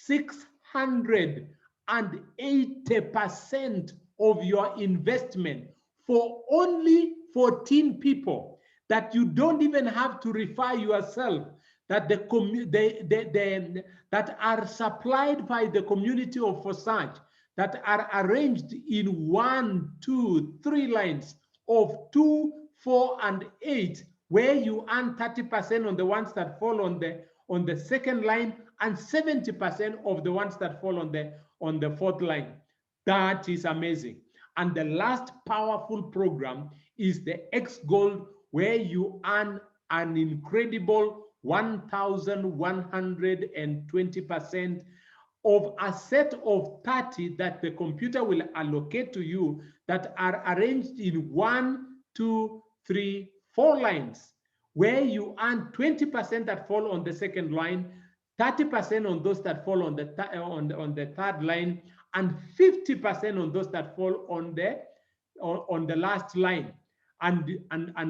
680% of your investment for only 14 people that you don't even have to refer yourself, that that are supplied by the community of Forsage, that are arranged in 1, 2, 3 lines of 2, 4, and 8, where you earn 30% on the ones that fall on the second line and 70% of the ones that fall on the 4th line. That is amazing. And the last powerful program is the X Gold, where you earn an incredible 1,120% of a set of 30 that the computer will allocate to you, that are arranged in 1, 2, 3, 4 lines, where you earn 20% that fall on the second line, 30% on those that fall on the third line, and 50% on those that fall on the last line, and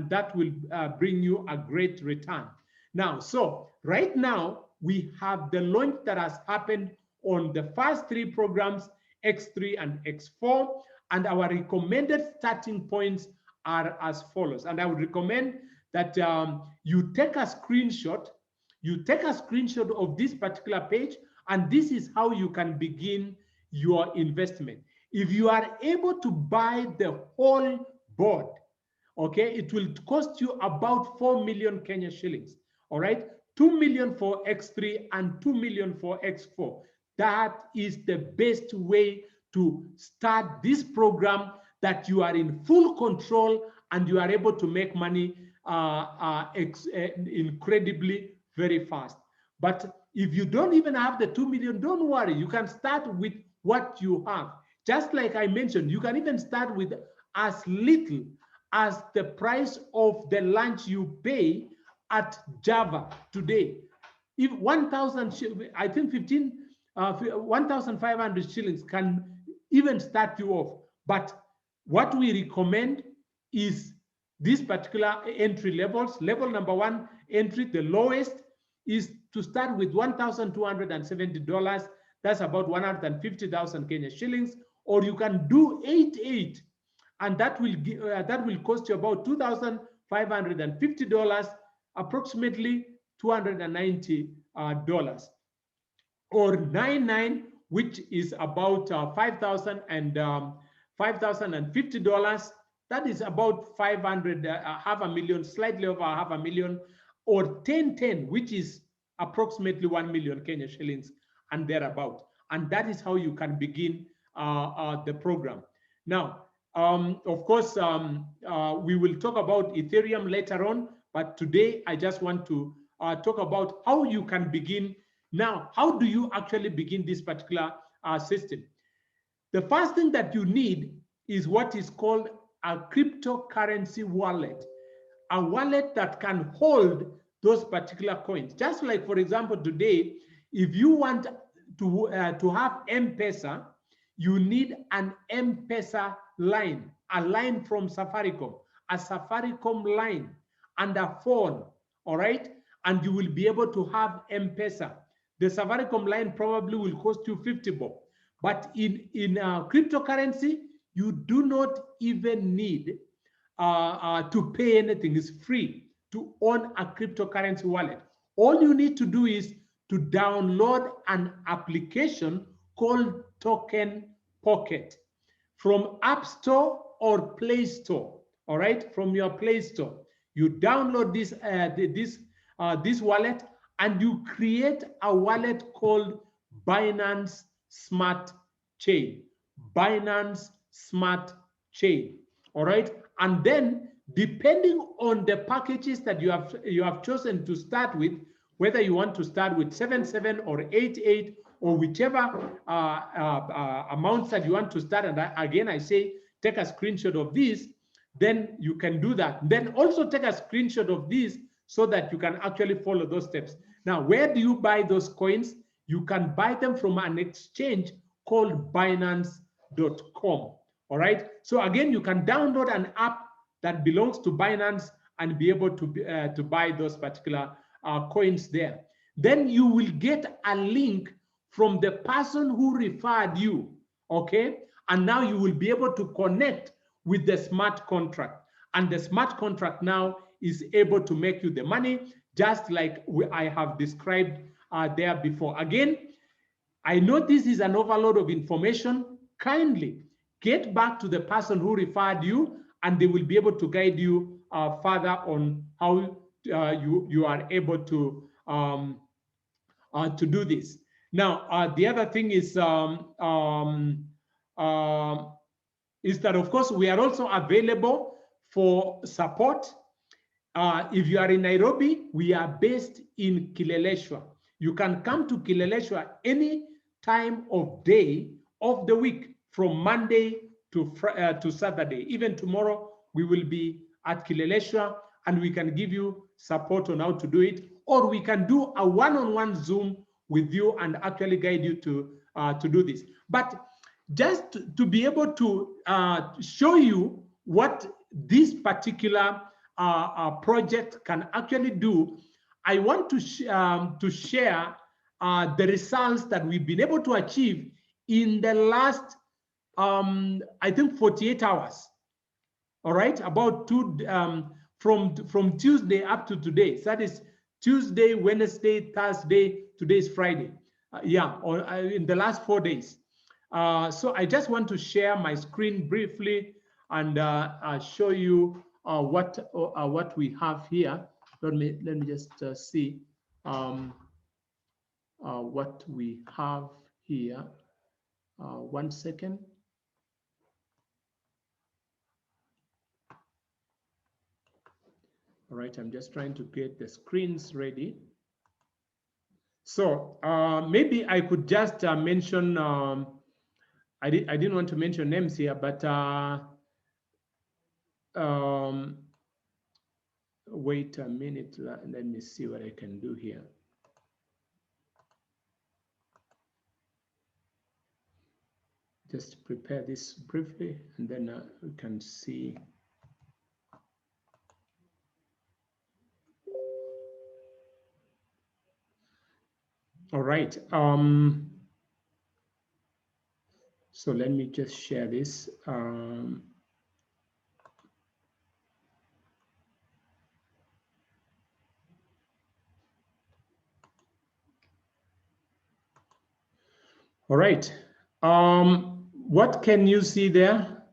that will bring you a great return. Now, so right now we have the launch that has happened on the first 3 programs, X3 and X4, and our recommended starting points are as follows. And I would recommend that you take a screenshot. You take a screenshot of this particular page, and this is how you can begin your investment. If you are able to buy the whole board, okay, it will cost you about 4 million Kenya shillings. All right, 2 million for X3 and 2 million for X4. That is the best way to start this program, that you are in full control and you are able to make money incredibly very fast. But if you don't even have the 2 million, don't worry. You can start with what you have. Just like I mentioned, you can even start with as little as the price of the lunch you pay at Java today. If 1,000, I think 1,500 shillings can even start you off. But what we recommend is this particular entry levels. Level number 1 entry, the lowest, is to start with $1,270. That's about 150,000 Kenya shillings. Or you can do 8.8, and that will cost you about $2,550, approximately $290. Or 9.9, which is about $5,050. That is about 500, half a million, slightly over half a million. Or 10.10, which is approximately 1 million Kenya shillings and thereabout. And that is how you can begin the program. Now, of course, we will talk about Ethereum later on, but today I just want to talk about how you can begin. Now, how do you actually begin this particular system? The first thing that you need is what is called a cryptocurrency wallet, a wallet that can hold those particular coins. Just like, for example, today, if you want to have M-Pesa, you need an M-Pesa line, a line from Safaricom, a Safaricom line, and a phone, all right? And you will be able to have M-Pesa. The Safaricom line probably will cost you 50 bob. But in cryptocurrency, you do not even need to pay anything. It's free to own a cryptocurrency wallet. All you need to do is to download an application called Token Pocket from App Store or Play Store. All right, from your Play Store, you download this wallet, and you create a wallet called Binance Smart Chain. Binance Smart Chain. All right, and then depending on the packages that you have chosen to start with, whether you want to start with 7.7 or 8.8 or whichever amounts that you want to start, and again I say take a screenshot of this, then you can do that. Then also take a screenshot of this so that you can actually follow those steps. Now, where do you buy those coins? You can buy them from an exchange called Binance.com. All right. So again, you can download an app that belongs to Binance and be able to buy those particular coins there. Then you will get a link from the person who referred you. Okay. And now you will be able to connect with the smart contract. And the smart contract now is able to make you the money, just like I have described there before. Again, I know this is an overload of information. Kindly get back to the person who referred you, and they will be able to guide you further on how you are able to do this. Now, the other thing is that, of course, we are also available for support. If you are in Nairobi, we are based in Kileleshwa. You can come to Kileleshwa any time of day of the week, from Monday to Saturday. Even tomorrow, we will be at Kileleshwa, and we can give you support on how to do it, or we can do a one-on-one Zoom with you and actually guide you to do this. But just to be able to show you what this particular project can actually do, I want to share the results that we've been able to achieve in the last, I think, 48 hours. All right, about from Tuesday up to today. So that is Tuesday, Wednesday, Thursday. Today is Friday. Or in the last 4 days. So I just want to share my screen briefly and show you what we have here. Let me just see what we have here. 1 second. All right, I'm just trying to get the screens ready. So maybe I could just mention, I didn't want to mention names here, but wait a minute, let me see what I can do here. Just prepare this briefly, and then we can see. All right. So let me just share this. All right. What can you see there?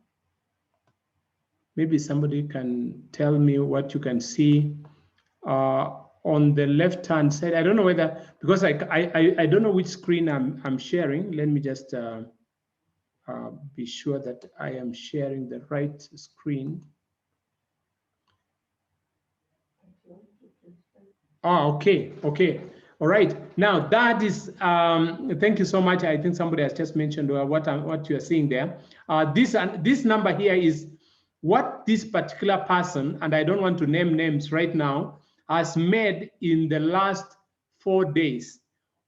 Maybe somebody can tell me what you can see on the left-hand side. I don't know whether, because I don't know which screen I'm sharing. Let me just be sure that I am sharing the right screen. Oh, okay. All right. Now that is, thank you so much. I think somebody has just mentioned what you are seeing there. This number here is what this particular person, and I don't want to name names right now, has made in the last 4 days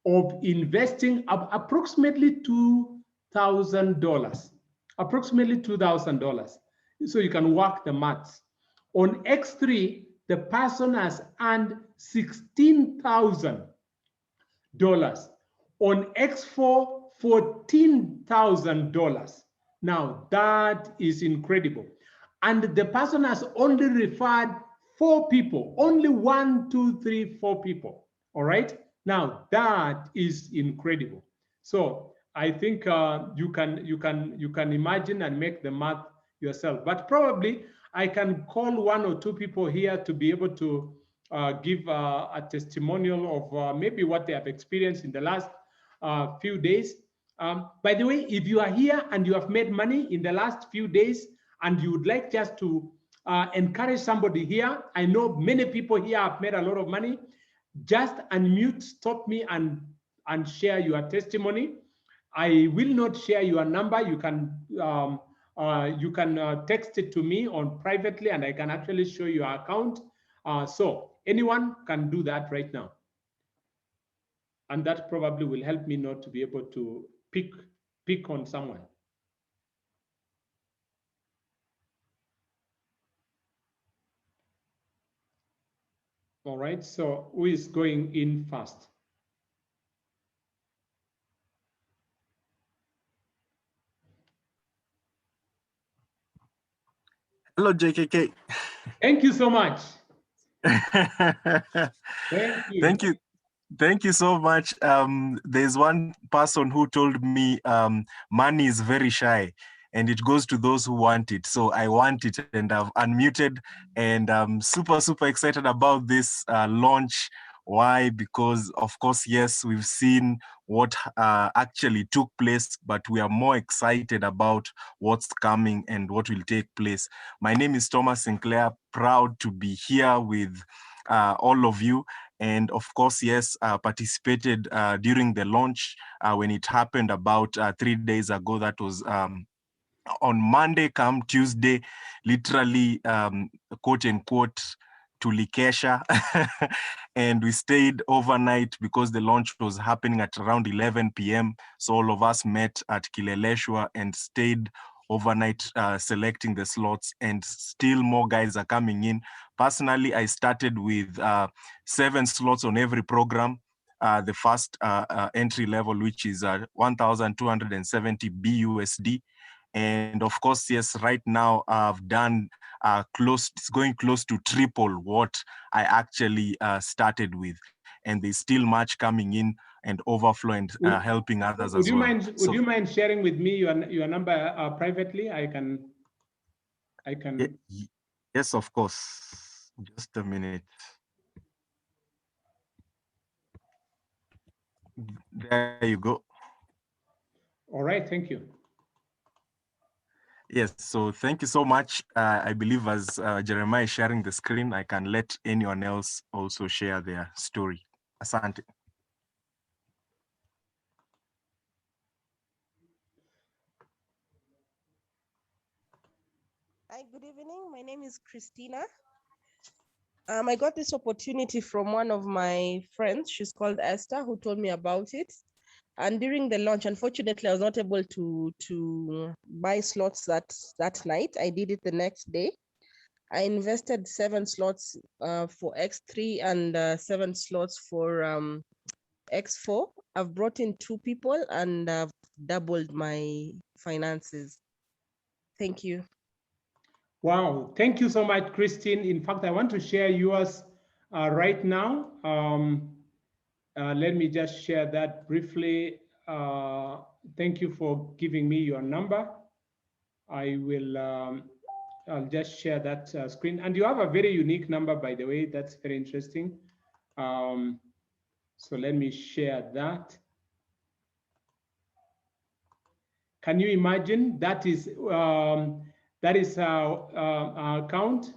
of investing approximately $2,000. Approximately $2,000. So you can work the maths. On X3, the person has earned $16,000. On X4, $14,000. Now that is incredible. And the person has only referred 4 people, only 1, 2, 3, 4 people. All right. Now that is incredible. So I think you can imagine and make the math yourself. But probably I can call 1 or 2 people here to be able to give a testimonial of maybe what they have experienced in the last few days. By the way, if you are here and you have made money in the last few days and you would like just to encourage somebody here, I know many people here have made a lot of money. Just unmute, stop me, and share your testimony. I will not share your number. You can text it to me on privately, and I can actually show your account. So anyone can do that right now, and that probably will help me not to be able to pick on someone. All right, so who is going in first? Hello, JKK. Thank you so much. Thank you. Thank you so much. There's one person who told me money is very shy and it goes to those who want it. So I want it, and I've unmuted, and I'm super excited about this launch Why? Because of course, yes, we've seen what actually took place, but we are more excited about what's coming and what will take place. My name is Thomas Sinclair, proud to be here with all of you. And of course, yes, participated during the launch when it happened about 3 days ago. That was on Monday, come Tuesday, literally, quote unquote, tulikesha. And we stayed overnight because the launch was happening at around 11 p.m. So all of us met at Kileleshwa and stayed overnight selecting the slots, and still more guys are coming in. Personally, I started with 7 slots on every program. The first entry level, which is 1,270 BUSD. And of course, yes, right now I've done it's going close to triple what I actually started with. And there's still much coming in and overflow and helping others as well. Would you mind sharing with me your number privately? I can. Yes, of course. Just a minute. There you go. All right, thank you. Yes, so thank you so much. I believe as Jeremiah is sharing the screen, I can let anyone else also share their story. Asante. Hi, good evening. My name is Christina. I got this opportunity from one of my friends. She's called Esther, who told me about it. And during the launch, unfortunately, I was not able to buy slots that night. I did it the next day. I invested 7 slots for X3 and 7 slots for X4. I've brought in 2 people and I've doubled my finances. Thank you. Wow, thank you so much, Christine. In fact, I want to share yours right now. Let me just share that briefly. Thank you for giving me your number. I will, I'll just share that screen. And you have a very unique number, by the way. That's very interesting. So let me share that. Can you imagine? That is our account.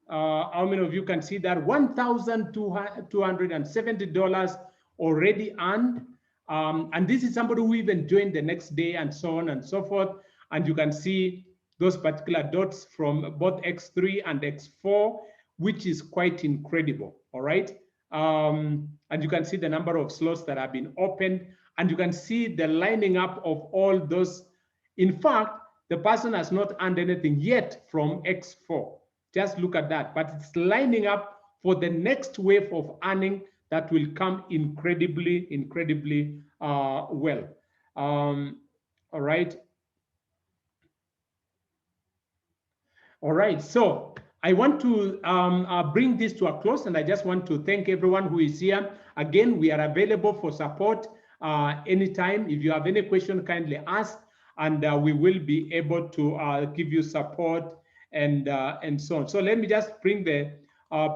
How many of you can see that? $1,270 already earned. And this is somebody who even joined the next day and so on and so forth. And you can see those particular dots from both X3 and X4, which is quite incredible, all right? And you can see the number of slots that have been opened, and you can see the lining up of all those. In fact, the person has not earned anything yet from X4. Just look at that, but it's lining up for the next wave of earning that will come incredibly, incredibly well. All right. All right, so I want to bring this to a close, and I just want to thank everyone who is here. Again, we are available for support anytime. If you have any question, kindly ask, and we will be able to give you support and so on. So let me just bring the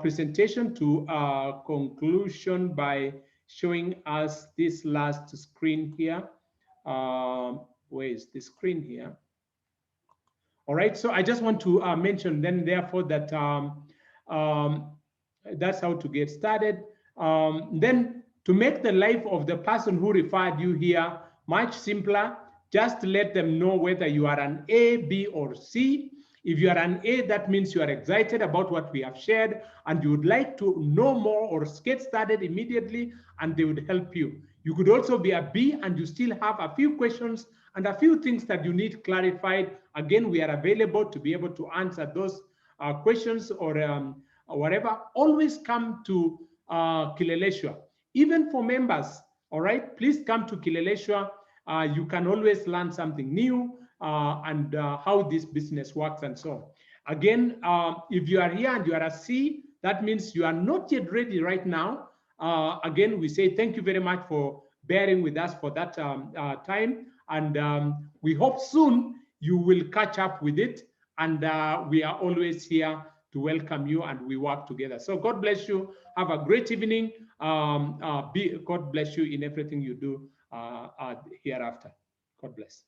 presentation to conclusion by showing us this last screen here. Where is the screen here? All right, so I just want to mention then therefore that that's how to get started. Then to make the life of the person who referred you here much simpler, just let them know whether you are an A, B, or C. If you are an A, that means you are excited about what we have shared and you would like to know more or get started immediately, and they would help you. You could also be a B and you still have a few questions and a few things that you need clarified. Again, we are available to be able to answer those questions or whatever. Always come to Kileleshwa. Even for members, all right, please come to Kileleshwa. You can always learn something new and how this business works and so on. Again, if you are here and you are a C, that means you are not yet ready right now. Again, we say thank you very much for bearing with us for that time. And we hope soon you will catch up with it. And we are always here to welcome you, and we work together. So God bless you. Have a great evening. God bless you in everything you do hereafter. God bless.